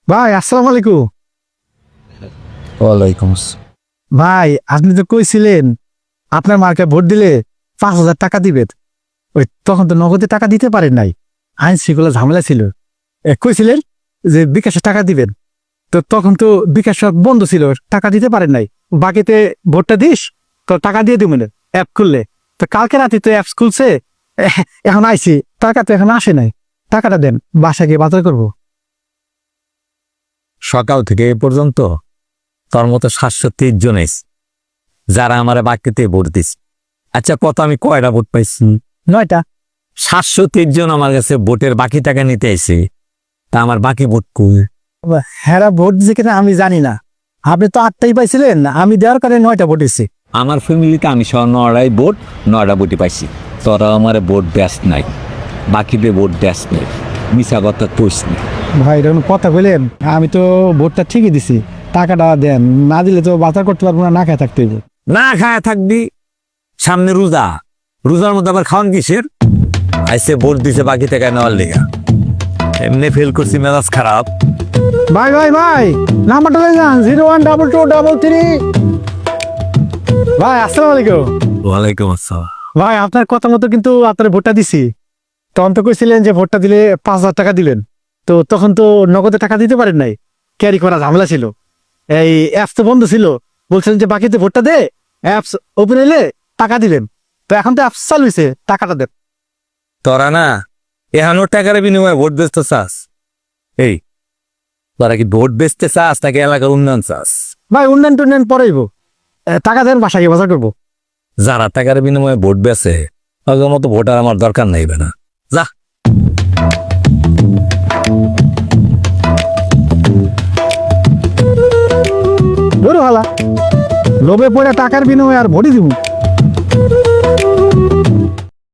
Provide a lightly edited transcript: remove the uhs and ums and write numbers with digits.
ভাই আসসালামু আলাইকুম। ওয়ালাইকুম আসসালাম। ভাই আপনি তো কইছিলেন আপনার মার্কে ভোট দিলে 5,000 টাকা দিবেন। ওই তখন তো নগদে টাকা দিতে পারেন নাই, আইন শৃঙ্খলা ঝামেলা ছিল। কইছিলেন যে বিকাশে টাকা দিবেন, তো তখন তো বিকাশ সব বন্ধ ছিল, টাকা দিতে পারেন নাই। বাকিতে ভোটটা দিস তো টাকা দিয়ে দিব অ্যাপ খুললে। তো কালকে রাতে তো অ্যাপস খুলছে, এখন আইছি, টাকা তো এখন আসে নাই। টাকাটা দেন, বাসা গিয়ে বাজার করবো। সকাল থেকে এ পর্যন্ত তোর মতো 723 জন এস যারা আমার বাকিতে ভোট দিস। আচ্ছা কত আমি কয়টা ভোট পাইছি? 9টা। 723 জন আমার কাছে ভোটের বাকি টাকা নিতে আইছে, তা আমার বাকি ভোট কই? হেরা ভোট দিছে কিনা আমি জানি না, আপনি তো 8টাই পাইছিলেন, আমি দেওয়ার কারণে 9টা ভোট দিচ্ছি। আমার ফ্যামিলিতে আমি সহ 9টা ভোটই পাইছি। তোরা আমার ভোট ব্যস্ত নাই, বাকিতে ভোট ব্যস্ত নাই, মিশা কথা কইস না। ভাই এরকম কথা বললেন, আমি তো ভোটটা ঠিকই দিছি, টাকাটা দেন, না দিলে তো বাজার করতে পারবো না, না খেয়ে থাকতে হইব। না খায় থাকবি, সামনে রোজা, রোজার মধ্যে আবার খাওয়ান কিসের? আইসে ভোট দিছে বাকি টাকা নেওয়ার লেগা, এমনি ফেল করছি, মেজাজ খারাপ। ভাই ভাই ভাই নাম্বারটা লয়ে যান, 012233। ভাই আসসালামু আলাইকুম। ওয়ালাইকুম আসসালাম। ভাই আপনার কথা মতো কিন্তু আপনার ভোটটা দিছি। তখন তো কইছিলেন যে ভোটটা দিলে 5,000 টাকা দিবেন, তো তখন তো নগদে টাকা দিতে পারেন নাই, ক্যারি করা ঝামেলা ছিল, এই অ্যাপস তো বন্ধ ছিল। বলছিলেন যে বাকিতে ভোটটা দে, অ্যাপস ওপেন হইলে টাকা দিবেন। তো এখন তো অ্যাপস চালু হয়েছে, টাকাটা দেন। তোরা না এহানোর টাকার বিনিময়ে ভোট বেচতে চাস? এই তোরা কি ভোট বেচতে চাস নাকি এলাকার উন্নয়ন চাস? ভাই উন্নয়ন টুন্নয়ন পরেইব, টাকা দেন, বাসায় গিয়ে বাজার করবো। যারা টাকার বিনিময়ে ভোট বেচে ওদের মতো ভোটার আমার দরকার নাই না, যা। ধরো হালা, লোভে পড়ে টাকার বিনিময়ে আর ভোটই দিব।